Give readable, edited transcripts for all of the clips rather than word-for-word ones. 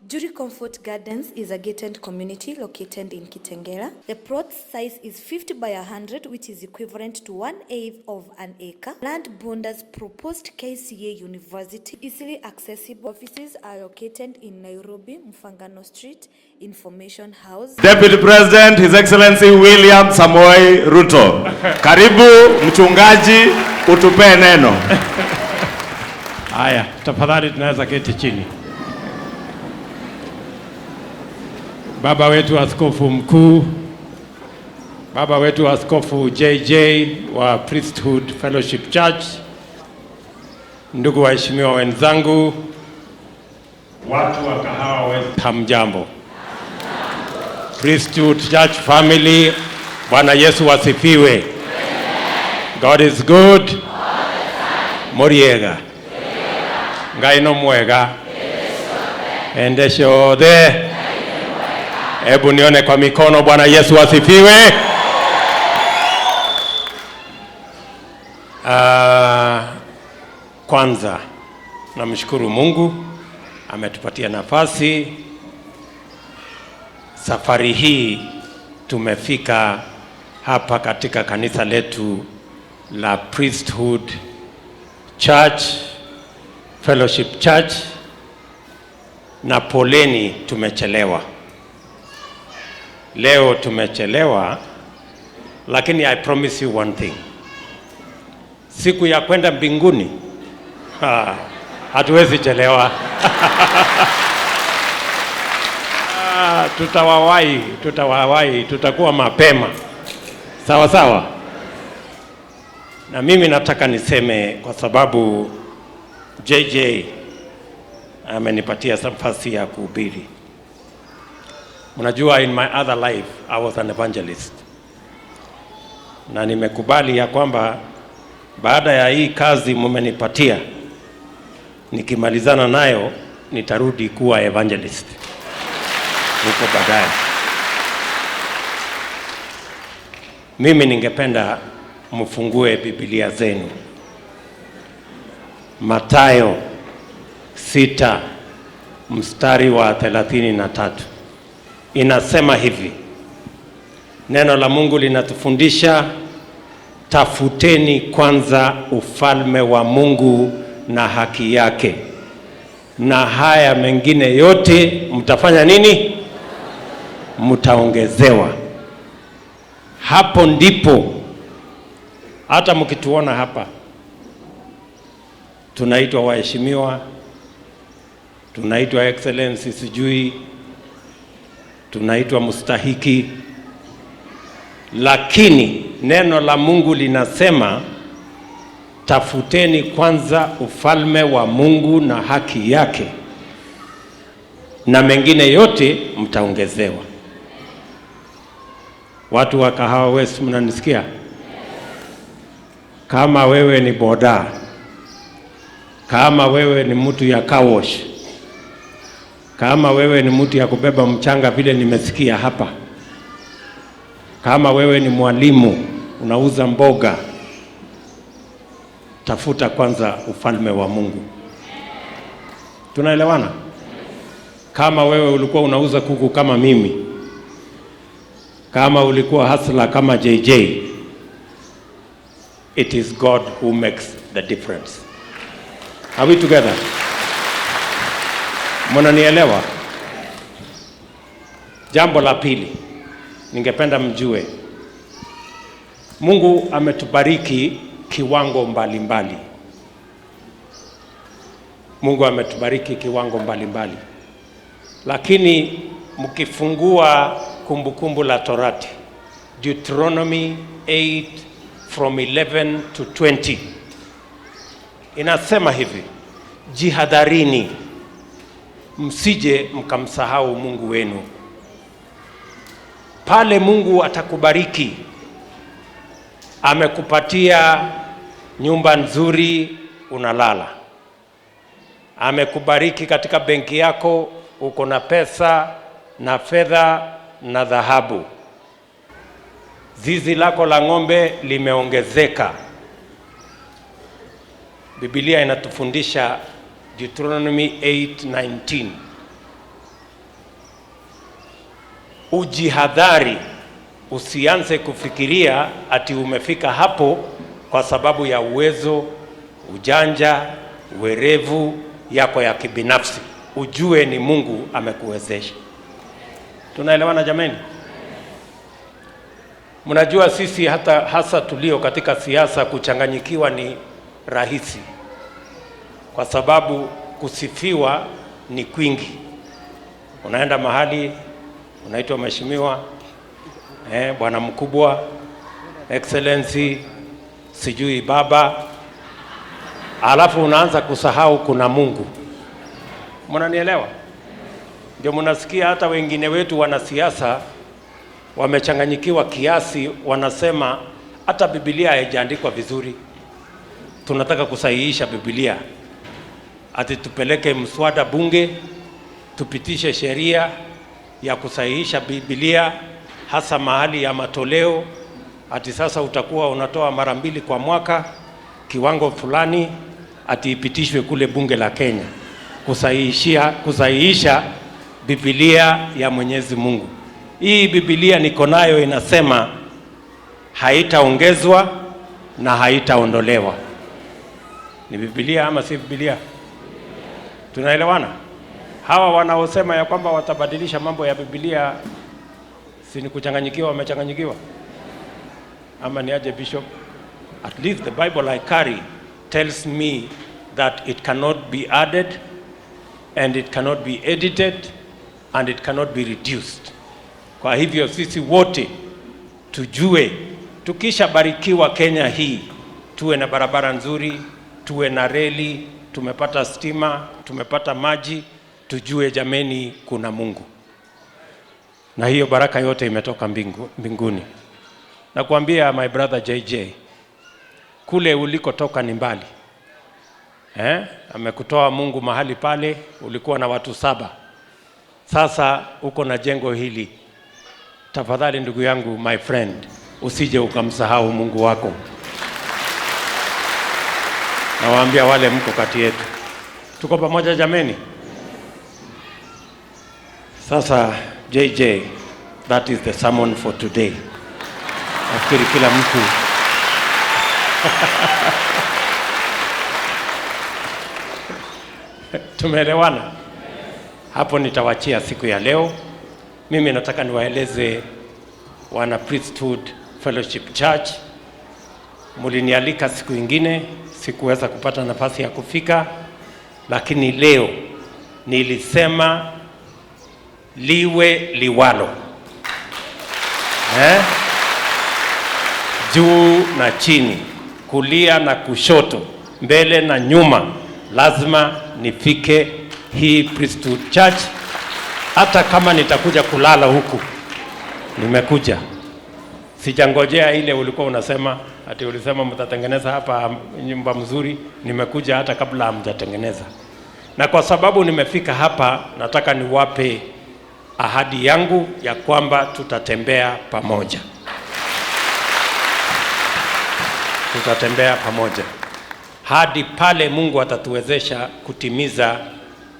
Jury Comfort Gardens is a gated community located in Kitengela. The plot size is 50 by 100, which is equivalent to 1/8 of an acre. Land borders proposed KCA University. Easily accessible. Offices are located in Nairobi, Mfangano Street, Information House. Deputy President, His Excellency William Samoei Ruto. Karibu mchungaji, utupe neno. Haya, tafadhali tunaweza keti chini. Baba wetu askofu mkuu, baba wetu askofu JJ wa Priesthood Fellowship Church, ndugu waheshimiwa wenzangu, watu wa Kahawa West, hamjambo. Priesthood Church family, Bwana Yesu wasifiwe. God is good. Moriega. Ngaino mwega. Endesho de. Hebu nione kwa mikono. Bwana Yesu asifiwe. Kwanza namshukuru Mungu ametupatia nafasi. Safari hii tumefika hapa katika kanisa letu la Priesthood Church, Fellowship Church, na poleni tumechelewa. Leo tumechelewa, lakini I promise you one thing. Siku ya kwenda mbinguni, hatuwezi chelewa. Tutawawahi, tutakuwa mapema. Sawa sawa. Na mimi nataka niseme kwa sababu JJ amenipatia nafasi ya kuhubiri. Mnajua in my other life I was an evangelist. Na nimekubali ya kwamba baada ya hii kazi mmenipatia, nikimalizana nayo nitarudi kuwa evangelist huko baadaye. Mimi ningependa mfungue Biblia zenu. Mathayo 6 mstari wa 33. Inasema hivi. Neno la Mungu linatufundisha, tafuteni kwanza ufalme wa Mungu na haki yake, na haya mengine yote mtafanya nini? Mtaongezewa. Hapo ndipo hata mkituona hapa tunaitwa waheshimiwa, tunaitwa excellency, sijui tunaitwa mustahiki, lakini neno la Mungu linasema tafuteni kwanza ufalme wa Mungu na haki yake, na mengine yote mtaongezewa. Watu wa Kahawa West, mnanisikia? Kama wewe ni boda, kama wewe ni mtu ya car wash, kama wewe ni mtu ya kubeba mchanga vile nimesikia hapa, kama wewe ni mwalimu unauza mboga, tafuta kwanza ufalme wa Mungu. Tunaelewana? Kama wewe ulikuwa unauza kuku kama mimi, kama ulikuwa hustler kama JJ, it is God who makes the difference. Are we together? Mnanielewa? Jambo la pili, ningependa mjue Mungu ametubariki kiwango mbalimbali. Mungu ametubariki kiwango mbalimbali. Lakini mkifungua kumbukumbu la Torati, Deuteronomy 8 from 11 to 20, inasema hivi: jihadharini msije mkamsahau Mungu wenu. Pale Mungu atakubariki, amekupatia nyumba nzuri unalala, amekubariki katika benki yako, uko na pesa na fedha na dhahabu, zizi lako la ng'ombe limeongezeka. Biblia inatufundisha Deuteronomy 8:19, ujihadhari, usianze kufikiria ati umefika hapo kwa sababu ya uwezo, ujanja, uwerevu yako ya kibinafsi. Ujue ni Mungu amekuwezesha. Tunaelewana jameni? Mnajua sisi hasa tulio katika siasa kuchanganyikiwa ni rahisi, kwa sababu kusifiwa ni kwingi. Unaenda mahali unaitwa mheshimiwa, bwana mkubwa, excellency, sijui baba, alafu unaanza kusahau kuna Mungu. Mnanielewa? Ndio mnasikia hata wengine wetu wanasiasa wamechanganyikiwa kiasi, wanasema hata Biblia haijaandikwa vizuri, tunataka kusahihisha Biblia. Ati tupeleke mswada bunge, tupitishe sheria ya kusahihisha Biblia, hasa mahali ya matoleo. Ati sasa utakuwa unatoa mara 2 kwa mwaka, kiwango fulani, ati ipitishwe kule bunge la Kenya, kusahihisha Biblia ya Mwenyezi Mungu. Hii Biblia niko nayo inasema haitaongezwa na haitaondolewa. Ni Biblia ama si Biblia? Tunaelewana? Hawa wanaosema ya kwamba watabadilisha mambo ya Biblia, si ni kuchanganyikiwa? Wamechanganyikiwa ama ni aje bishop? At least the Bible I carry tells me that it cannot be added and it cannot be edited and it cannot be reduced. Kwa hivyo sisi wote tujue, tukisha barikiwa Kenya hii, tuwe na barabara nzuri, tuwe na reli, tumepata stima, tumepata maji, tujue jameni kuna Mungu. Na hiyo baraka yote imetoka mbinguni. Na kuambia my brother JJ, kule ulikotoka ni mbali. Amekutoa Mungu mahali pale, ulikuwa na watu 7. Sasa uko na jengo hili. Tafadhali ndugu yangu, my friend, usije ukamsahau Mungu wako. Nawaambia wale mko kati yetu, tuko pamoja jameni. Sasa JJ, that is the sermon for today. Nafikiri kila mtu tumeelewana hapo. Nitawachia siku ya leo. Mimi nataka niwaeleze wana Priesthood Fellowship Church, mulinialika siku ingine, sikuweza kupata nafasi ya kufika, lakini leo nilisema liwe liwalo, juu na chini, kulia na kushoto, mbele na nyuma, lazima nifike hii Priesthood Church. Hata kama nitakuja kulala huku, nimekuja. Sijangojea ile ulikuwa unasema, ati ulisema mtatengeneza hapa nyumba mzuri. Nimekuja hata kabla hamjatengeneza. Na kwa sababu nimefika hapa, nataka niwape ahadi yangu ya kwamba tutatembea pamoja. Tutatembea pamoja hadi pale Mungu atatuwezesha kutimiza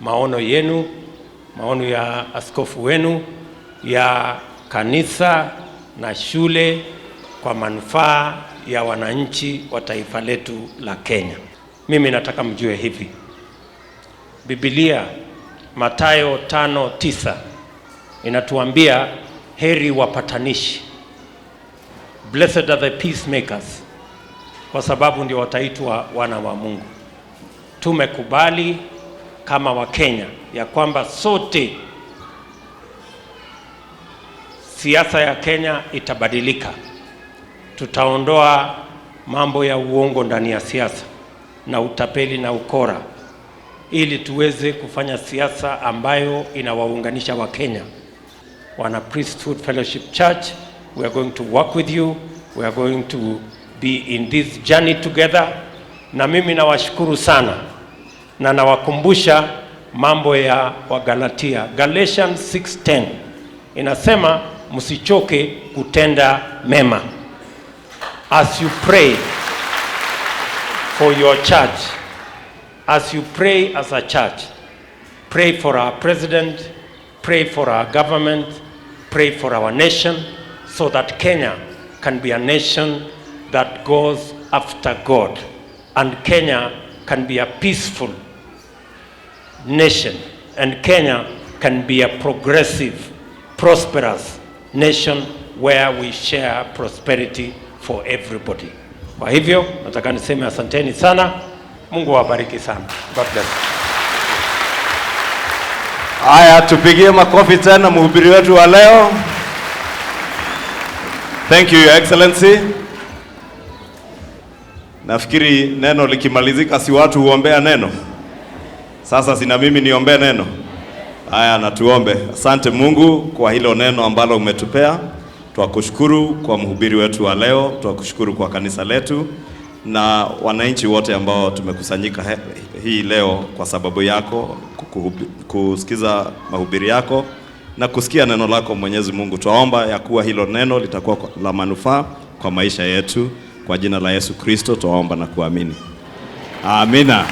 maono yenu, maono ya askofu wenu, ya kanisa na shule, kwa manufaa ya wananchi wa taifa letu la Kenya. Mimi nataka mjue hivi. Biblia Mathayo 5:9 inatuambia heri wapatanishi, blessed are the peacemakers, kwa sababu ndio wataitwa wana wa Mungu. Tumekubali kama Wakenya ya kwamba sote siasa ya Kenya itabadilika. Tutaondoa mambo ya uongo ndani ya siasa na utapeli na ukora, ili tuweze kufanya siasa ambayo inawaunganisha Wakenya. Wana Priesthood Fellowship Church, we are going to work with you. We are going to be in this journey together. Na mimi nawashukuru sana na nawakumbusha mambo ya Wagalatia. Galatians 6:10 inasema msichoke kutenda mema. As you pray for your church, as you pray as a church, pray for our president, pray for our government, pray for our nation so that Kenya can be a nation that goes after God, and Kenya can be a peaceful nation, and Kenya can be a progressive, prosperous nation where we share prosperity for everybody. Kwa hivyo nataka niseme asanteni sana. Mungu awabariki sana. God bless. Haya, tupigie makofi tena mhubiri wetu wa leo. Thank you, Your Excellency. Nafikiri neno likimalizika si watu huombea neno. Sasa sina mimi niombee neno. Haya, na tuombe. Asante Mungu kwa hilo neno ambalo umetupea. Twakushukuru kwa mhubiri wetu wa leo, twakushukuru kwa kanisa letu na wananchi wote ambao tumekusanyika hii leo kwa sababu yako, kusikiza mahubiri yako na kusikia neno lako Mwenyezi Mungu. Twaomba ya kuwa hilo neno litakuwa la manufaa kwa maisha yetu. Kwa jina la Yesu Kristo twaomba na kuamini. Amina.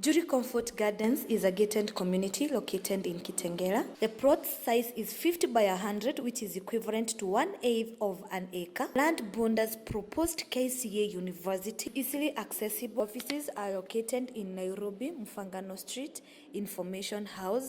Jury Comfort Gardens is a gated community located in Kitengela. The plot size is 50 by 100, which is equivalent to 1/8 of an acre. Land borders proposed KCA University. Easily accessible. Offices are located in Nairobi, Mfangano Street, Information House,